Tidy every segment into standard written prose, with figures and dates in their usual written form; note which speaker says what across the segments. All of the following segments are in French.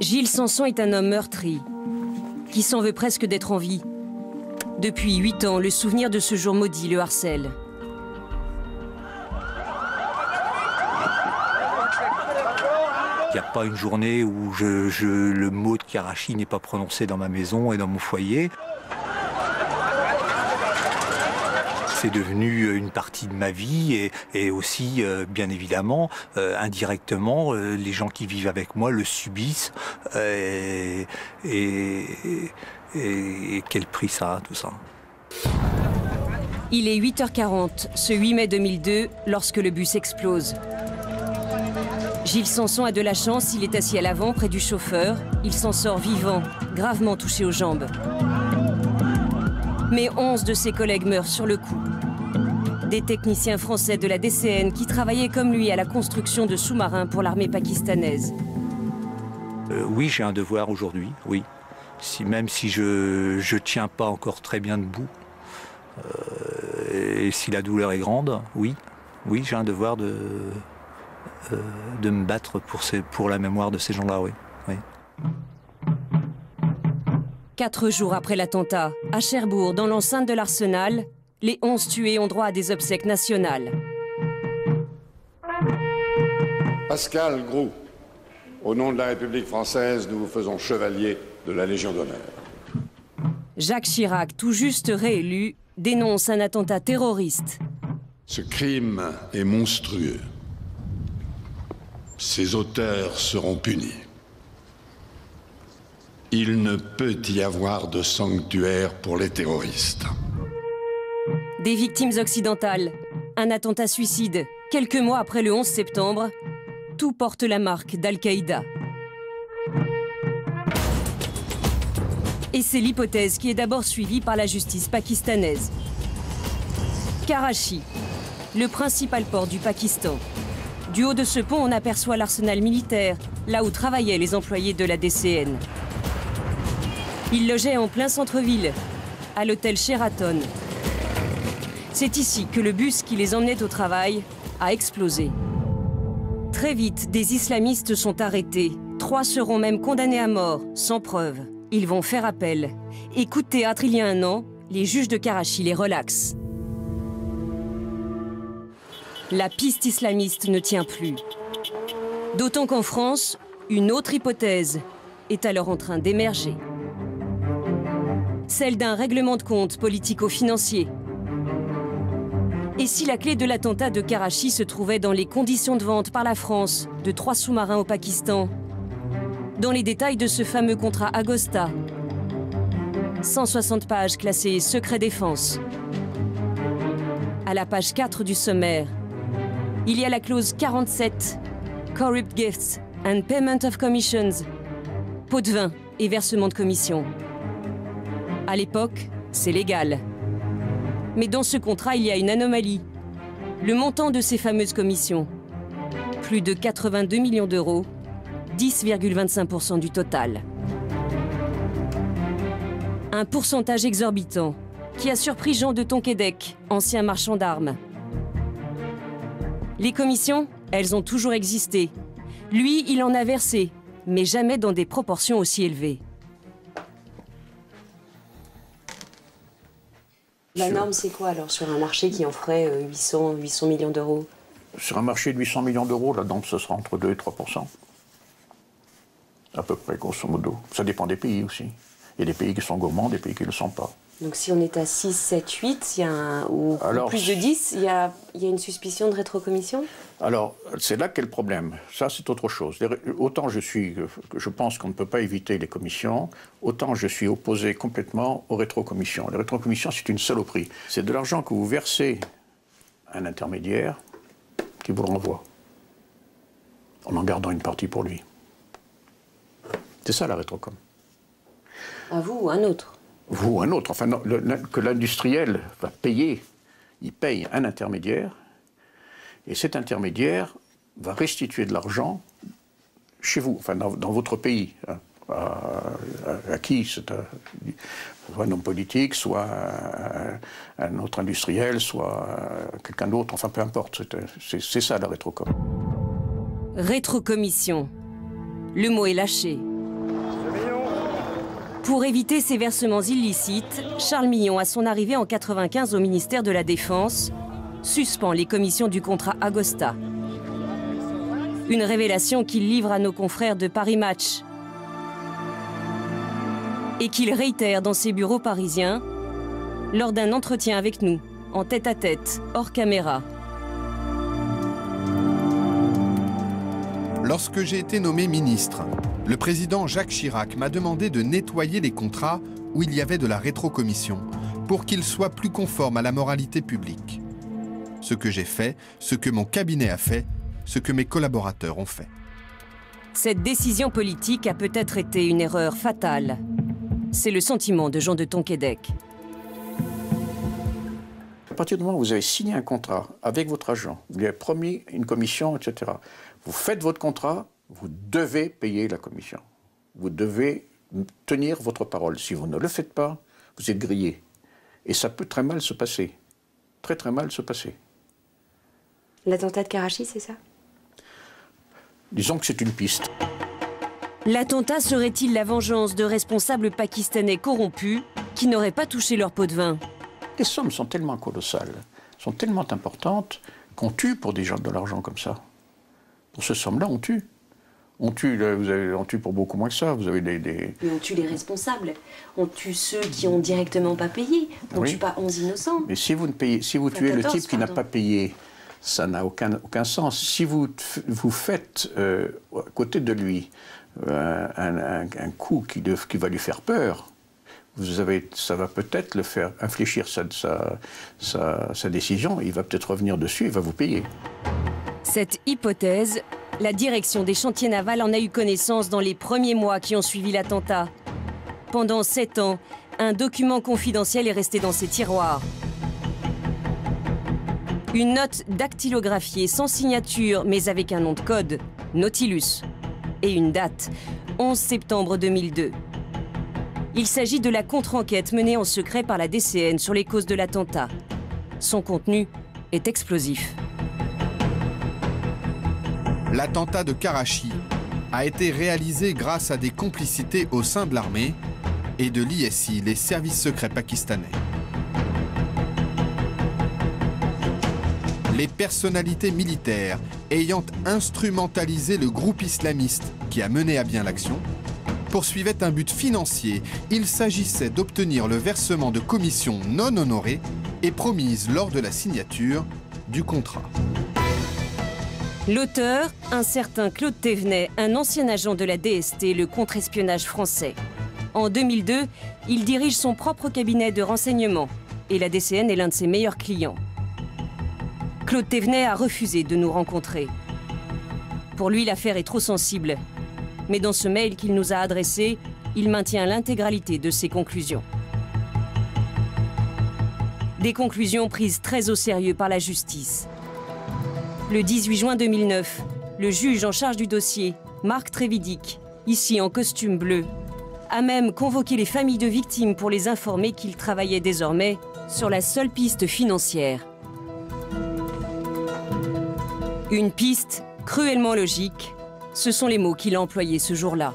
Speaker 1: Gilles Sanson est un homme meurtri, qui s'en veut presque d'être en vie. Depuis 8 ans, le souvenir de ce jour maudit le harcèle.
Speaker 2: Il n'y a pas une journée où le mot de Karachi n'est pas prononcé dans ma maison et dans mon foyer. C'est devenu une partie de ma vie et aussi, bien évidemment, indirectement, les gens qui vivent avec moi le subissent. Et quel prix ça a, tout ça.
Speaker 1: Il est 8h40, ce 8 mai 2002, lorsque le bus explose. Gilles Sanson a de la chance, il est assis à l'avant, près du chauffeur. Il s'en sort vivant, gravement touché aux jambes. Mais 11 de ses collègues meurent sur le coup. Des techniciens français de la DCN qui travaillaient comme lui à la construction de sous-marins pour l'armée pakistanaise.
Speaker 2: Oui, j'ai un devoir aujourd'hui, oui. Même si je tiens pas encore très bien debout, et si la douleur est grande, oui, j'ai un devoir de me battre pour la mémoire de ces gens-là, oui.
Speaker 1: 4 jours après l'attentat, à Cherbourg, dans l'enceinte de l'Arsenal, les 11 tués ont droit à des obsèques nationales.
Speaker 3: Pascal Groux, au nom de la République française, nous vous faisons chevalier de la Légion d'honneur.
Speaker 1: Jacques Chirac, tout juste réélu, dénonce un attentat terroriste.
Speaker 3: Ce crime est monstrueux. Ses auteurs seront punis. Il ne peut y avoir de sanctuaire pour les terroristes.
Speaker 1: Des victimes occidentales, un attentat suicide, quelques mois après le 11 septembre, tout porte la marque d'Al-Qaïda. Et c'est l'hypothèse qui est d'abord suivie par la justice pakistanaise. Karachi, le principal port du Pakistan. Du haut de ce pont, on aperçoit l'arsenal militaire, là où travaillaient les employés de la DCN. Ils logeaient en plein centre-ville, à l'hôtel Sheraton. C'est ici que le bus qui les emmenait au travail a explosé. Très vite, des islamistes sont arrêtés. 3 seront même condamnés à mort, sans preuve. Ils vont faire appel. Et coup de théâtre, il y a un an, les juges de Karachi les relaxent. La piste islamiste ne tient plus. D'autant qu'en France, une autre hypothèse est alors en train d'émerger. Celle d'un règlement de compte politico-financier. Et si la clé de l'attentat de Karachi se trouvait dans les conditions de vente par la France de 3 sous-marins au Pakistan, dans les détails de ce fameux contrat Agosta, 160 pages classées secret défense. À la page 4 du sommaire, il y a la clause 47, Corrupt Gifts and Payment of Commissions, pot de vin et versement de commission. À l'époque, c'est légal. Mais dans ce contrat, il y a une anomalie. Le montant de ces fameuses commissions, plus de 82 millions d'euros, 10,25% du total. Un pourcentage exorbitant qui a surpris Jean de Tonquédec, ancien marchand d'armes. Les commissions, elles ont toujours existé. Lui, il en a versé, mais jamais dans des proportions aussi élevées.
Speaker 4: La norme, c'est quoi alors sur un marché qui en ferait 800 millions d'euros?
Speaker 5: Sur un marché de 800 millions d'euros, la norme, ce sera entre 2 et 3%. À peu près, grosso modo. Ça dépend des pays aussi. Il y a des pays qui sont gourmands, des pays qui ne le sont pas.
Speaker 4: Donc si on est à 6, 7, 8,
Speaker 5: ou
Speaker 4: plus de 10, il y a une suspicion de rétrocommission?
Speaker 5: Alors, c'est là qu'est le problème. Ça, c'est autre chose. Autant je pense qu'on ne peut pas éviter les commissions, autant je suis opposé complètement aux rétrocommissions. Les rétrocommissions, c'est une saloperie. C'est de l'argent que vous versez à un intermédiaire qui vous le renvoie, en gardant une partie pour lui. C'est ça la rétrocom.
Speaker 4: À vous ou à un autre?
Speaker 5: Vous ou un autre. Enfin, non, que l'industriel va payer, il paye un intermédiaire, et cet intermédiaire va restituer de l'argent chez vous, enfin dans votre pays. Hein, à qui? Soit un homme politique, soit un autre industriel, soit quelqu'un d'autre, enfin peu importe. C'est ça la rétrocom.
Speaker 1: Rétrocommission. Le mot est lâché. Pour éviter ces versements illicites, Charles Millon, à son arrivée en 1995 au ministère de la Défense, suspend les commissions du contrat Agosta. Une révélation qu'il livre à nos confrères de Paris Match et qu'il réitère dans ses bureaux parisiens lors d'un entretien avec nous, en tête-à-tête, hors caméra.
Speaker 6: Lorsque j'ai été nommé ministre, le président Jacques Chirac m'a demandé de nettoyer les contrats où il y avait de la rétrocommission pour qu'ils soient plus conformes à la moralité publique. Ce que j'ai fait, ce que mon cabinet a fait, ce que mes collaborateurs ont fait.
Speaker 1: Cette décision politique a peut-être été une erreur fatale. C'est le sentiment de Jean de Tonquédec.
Speaker 5: À partir du moment où vous avez signé un contrat avec votre agent, vous lui avez promis une commission, etc., vous faites votre contrat, vous devez payer la commission. Vous devez tenir votre parole. Si vous ne le faites pas, vous êtes grillé. Et ça peut très mal se passer. Très très mal se passer.
Speaker 4: L'attentat de Karachi, c'est ça?
Speaker 5: Disons que c'est une piste.
Speaker 1: L'attentat serait-il la vengeance de responsables pakistanais corrompus qui n'auraient pas touché leur pot de vin?
Speaker 5: Les sommes sont tellement colossales, sont tellement importantes qu'on tue pour des gens de l'argent comme ça. Pour ces sommes-là, on tue. On tue pour beaucoup moins que ça. Vous avez des...
Speaker 4: Mais on tue les responsables. On tue ceux qui ont directement pas payé. On ne tue pas 11 innocents.
Speaker 5: Mais si vous, tuez 14, le type qui n'a pas payé, ça n'a aucun sens. Si vous faites à côté de lui un coup qui va lui faire peur, ça va peut-être le faire infléchir sa décision. Il va peut-être revenir dessus et va vous payer.
Speaker 1: Cette hypothèse, la direction des chantiers navals en a eu connaissance dans les premiers mois qui ont suivi l'attentat. Pendant 7 ans, un document confidentiel est resté dans ses tiroirs. Une note dactylographiée sans signature, mais avec un nom de code, Nautilus, et une date, 11 septembre 2002. Il s'agit de la contre-enquête menée en secret par la DCN sur les causes de l'attentat. Son contenu est explosif.
Speaker 6: L'attentat de Karachi a été réalisé grâce à des complicités au sein de l'armée et de l'ISI, les services secrets pakistanais. Les personnalités militaires ayant instrumentalisé le groupe islamiste qui a mené à bien l'action poursuivaient un but financier. Il s'agissait d'obtenir le versement de commissions non honorées et promises lors de la signature du contrat.
Speaker 1: L'auteur, un certain Claude Thévenet, un ancien agent de la DST, le contre-espionnage français. En 2002, il dirige son propre cabinet de renseignement et la DCN est l'un de ses meilleurs clients. Claude Thévenet a refusé de nous rencontrer. Pour lui, l'affaire est trop sensible. Mais dans ce mail qu'il nous a adressé, il maintient l'intégralité de ses conclusions. Des conclusions prises très au sérieux par la justice. Le 18 juin 2009, le juge en charge du dossier, Marc Trévidic, ici en costume bleu, a même convoqué les familles de victimes pour les informer qu'il travaillait désormais sur la seule piste financière. Une piste cruellement logique, ce sont les mots qu'il a employés ce jour-là.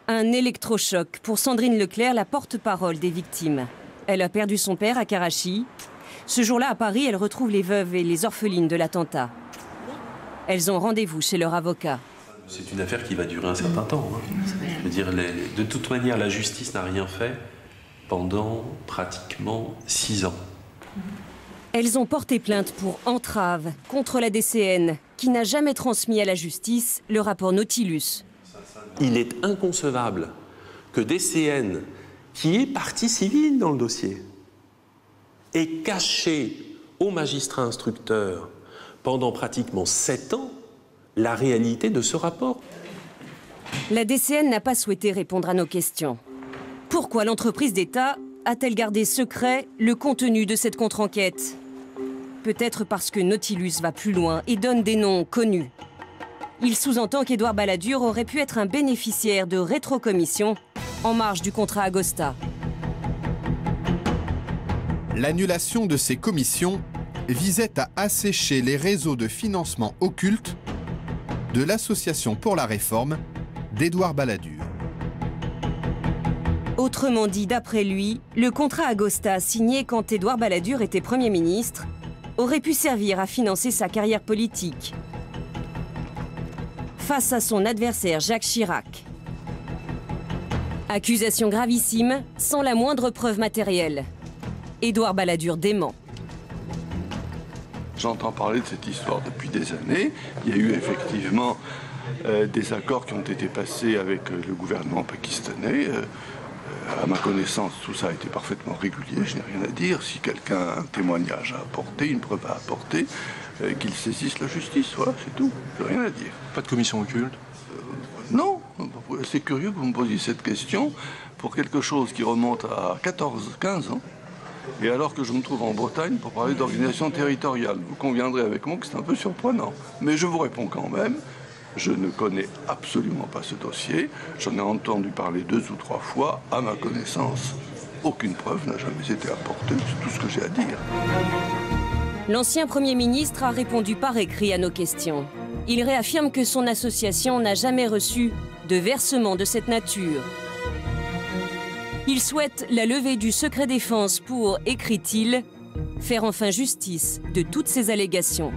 Speaker 1: Un électrochoc pour Sandrine Leclerc, la porte-parole des victimes. Elle a perdu son père à Karachi. Ce jour-là, à Paris, elle retrouve les veuves et les orphelines de l'attentat. Elles ont rendez-vous chez leur avocat.
Speaker 7: C'est une affaire qui va durer un certain temps. Je veux dire, de toute manière, la justice n'a rien fait pendant pratiquement 6 ans.
Speaker 1: Elles ont porté plainte pour entrave contre la DCN, qui n'a jamais transmis à la justice le rapport Nautilus.
Speaker 7: Il est inconcevable que DCN, qui est partie civile dans le dossier, ait caché aux magistrats instructeurs pendant pratiquement 7 ans la réalité de ce rapport.
Speaker 1: La DCN n'a pas souhaité répondre à nos questions. Pourquoi l'entreprise d'État a-t-elle gardé secret le contenu de cette contre-enquête? Peut-être parce que Nautilus va plus loin et donne des noms connus. Il sous-entend qu'Édouard Balladur aurait pu être un bénéficiaire de rétrocommission en marge du contrat Agosta.
Speaker 6: L'annulation de ces commissions visait à assécher les réseaux de financement occulte de l'Association pour la réforme d'Édouard Balladur.
Speaker 1: Autrement dit, d'après lui, le contrat Agosta signé quand Édouard Balladur était Premier ministre aurait pu servir à financer sa carrière politique face à son adversaire Jacques Chirac. Accusation gravissime, sans la moindre preuve matérielle. Édouard Balladur dément.
Speaker 8: J'entends parler de cette histoire depuis des années. Il y a eu effectivement des accords qui ont été passés avec le gouvernement pakistanais. À ma connaissance, tout ça a été parfaitement régulier, je n'ai rien à dire. Si quelqu'un a un témoignage à apporter, une preuve à apporter, qu'il saisisse la justice, voilà, c'est tout. Je n'ai rien à dire.
Speaker 9: Pas de commission occulte?
Speaker 8: Non, c'est curieux que vous me posiez cette question pour quelque chose qui remonte à 14-15 ans. Et alors que je me trouve en Bretagne pour parler d'organisation territoriale. Vous conviendrez avec moi que c'est un peu surprenant. Mais je vous réponds quand même. Je ne connais absolument pas ce dossier. J'en ai entendu parler 2 ou 3 fois. À ma connaissance, aucune preuve n'a jamais été apportée. C'est tout ce que j'ai à dire.
Speaker 1: L'ancien Premier ministre a répondu par écrit à nos questions. Il réaffirme que son association n'a jamais reçu de versement de cette nature. Il souhaite la levée du secret défense pour, écrit-il, faire enfin justice de toutes ces allégations.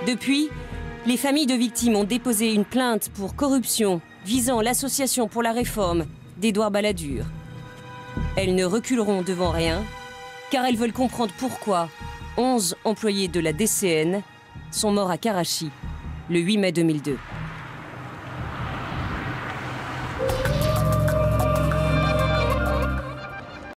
Speaker 1: Depuis, les familles de victimes ont déposé une plainte pour corruption visant l'Association pour la réforme d'Édouard Balladur. Elles ne reculeront devant rien, car elles veulent comprendre pourquoi 11 employés de la DCN sont morts à Karachi le 8 mai 2002.